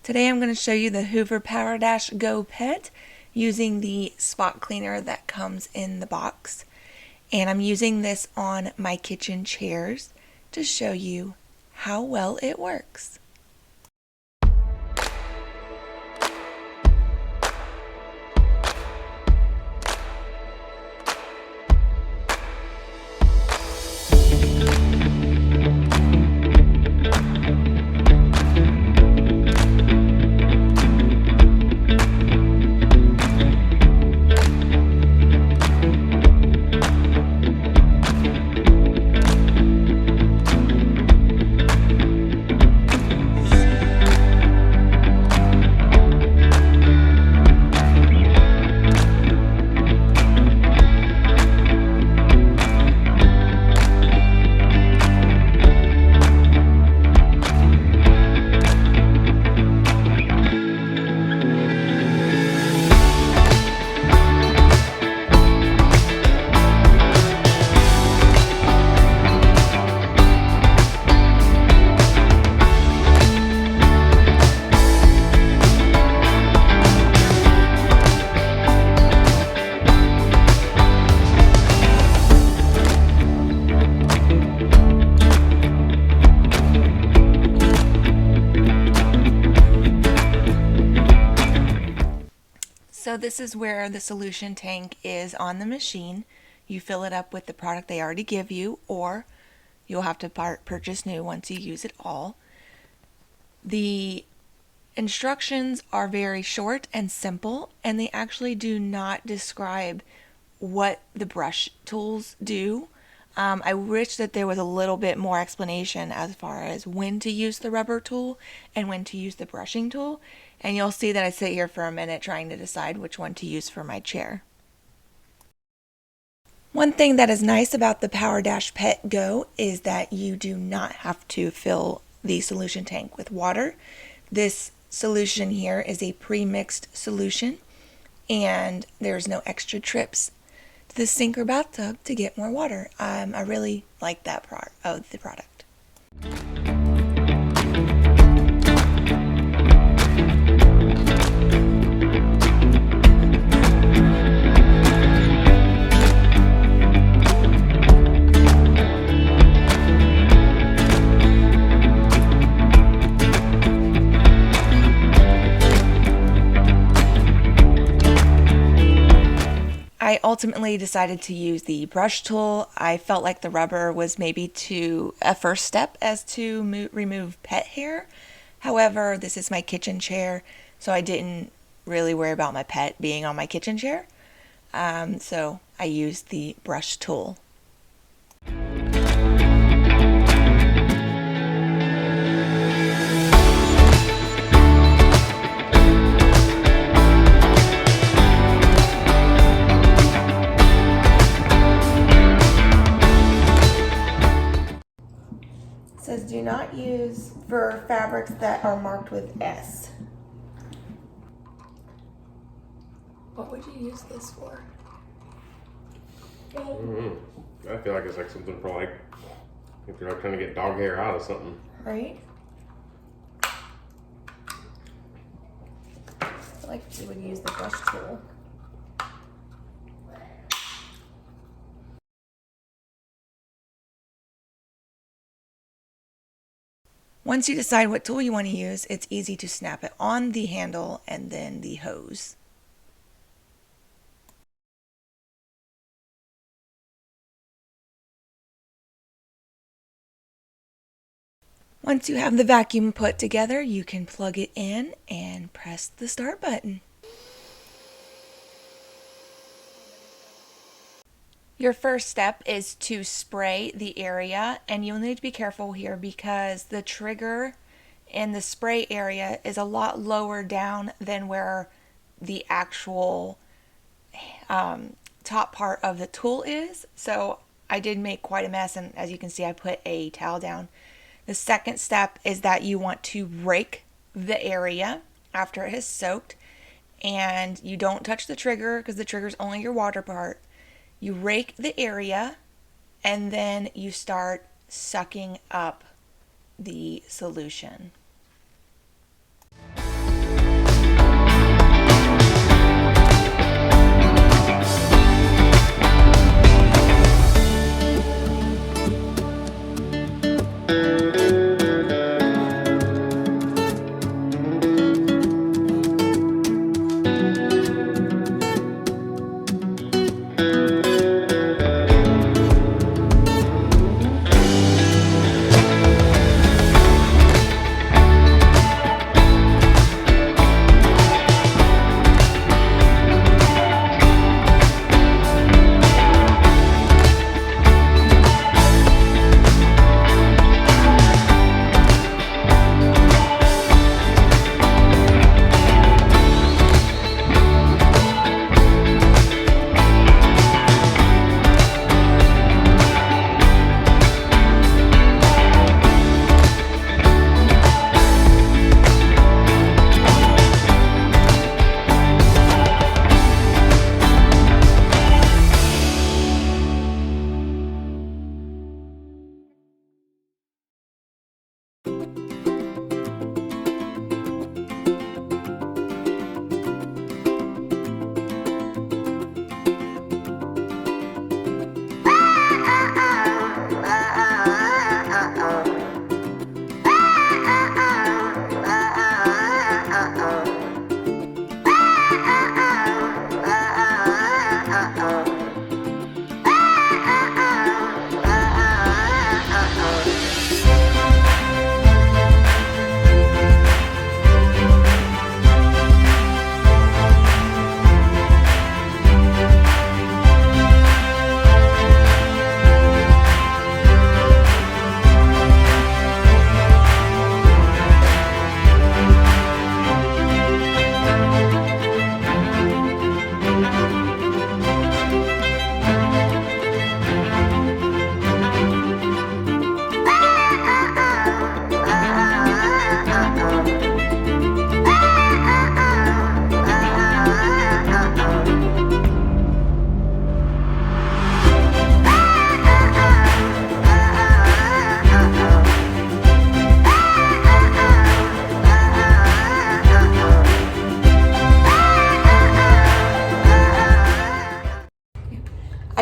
Today I'm going to show you the Hoover PowerDash Go Pet using the spot cleaner that comes in the box. And I'm using this on my kitchen chairs to show you how well it works. So this is where the solution tank is on the machine. You fill it up with the product they already give you, or you'll have to purchase new once you use it all. The instructions are very short and simple, and they actually do not describe what the brush tools do. I wish that there was a little bit more explanation as far as when to use the rubber tool and when to use the brushing tool. And you'll see that I sit here for a minute trying to decide which one to use for my chair. One thing that is nice about the PowerDash Pet Go is that you do not have to fill the solution tank with water. This solution here is a pre-mixed solution, and there's no extra trips to the sink or bathtub to get more water. I really like that part of the product. I ultimately decided to use the brush tool. I felt like the rubber was maybe a first step as to remove pet hair. However, this is my kitchen chair, so I didn't really worry about my pet being on my kitchen chair. So I used the brush tool. It says do not use for fabrics that are marked with S. What would you use this for? I feel like it's like something for like if you're like trying to get dog hair out of something. Right? I feel like you would use the brush tool. Once you decide what tool you want to use, it's easy to snap it on the handle and then the hose. Once you have the vacuum put together, you can plug it in and press the start button. Your first step is to spray the area, and you'll need to be careful here because the trigger in the spray area is a lot lower down than where the actual top part of the tool is. So I did make quite a mess, and as you can see, I put a towel down. The second step is that you want to rake the area after it has soaked, and you don't touch the trigger because the trigger is only your water part. You rake the area and then you start sucking up the solution.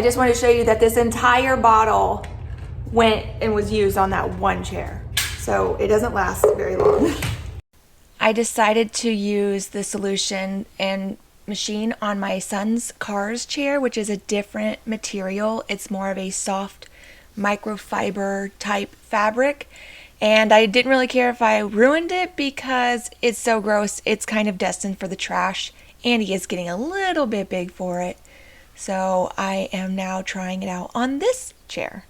just want to show you that this entire bottle went and was used on that one chair. So it doesn't last very long. I decided to use the solution and machine on my son's Cars chair, which is a different material. It's more of a soft microfiber type fabric. And I didn't really care if I ruined it because it's so gross. It's kind of destined for the trash. And he is getting a little bit big for it. So I am now trying it out on this chair.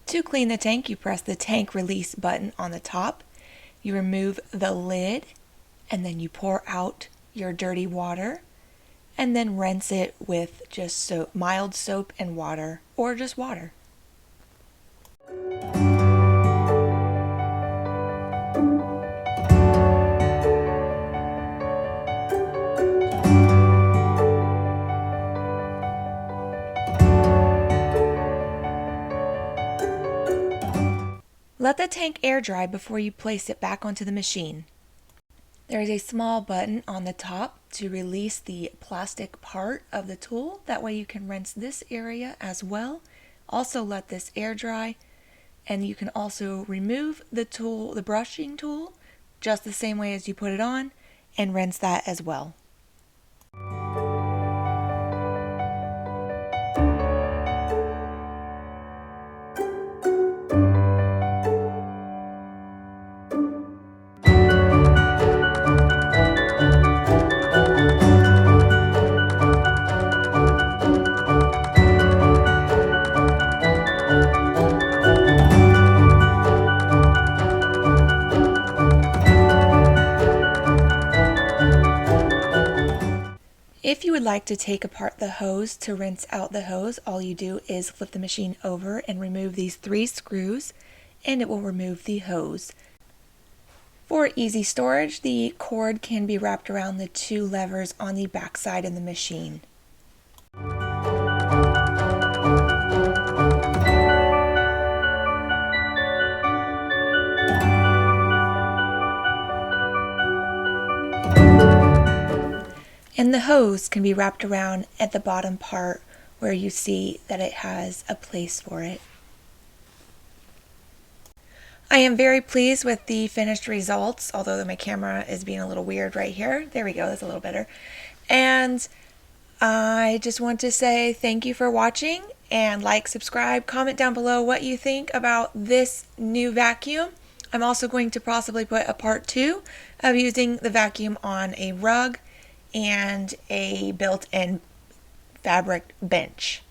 To clean the tank, you press the tank release button on the top. You remove the lid, and then you pour out your dirty water, and then rinse it with just mild soap and water, or just water. Let the tank air dry before you place it back onto the machine. There is a small button on the top to release the plastic part of the tool. That way you can rinse this area as well. Also let this air dry, and you can also remove the tool, the brushing tool, just the same way as you put it on, and rinse that as well. If you would like to take apart the hose to rinse out the hose, all you do is flip the machine over and remove these 3 screws, and it will remove the hose. For easy storage, the cord can be wrapped around the 2 levers on the back side of the machine. And the hose can be wrapped around at the bottom part where you see that it has a place for it. I am very pleased with the finished results, although my camera is being a little weird right here. There we go, that's a little better. And I just want to say thank you for watching, and like, subscribe, comment down below what you think about this new vacuum. I'm also going to possibly put a part 2 of using the vacuum on a rug and a built-in fabric bench.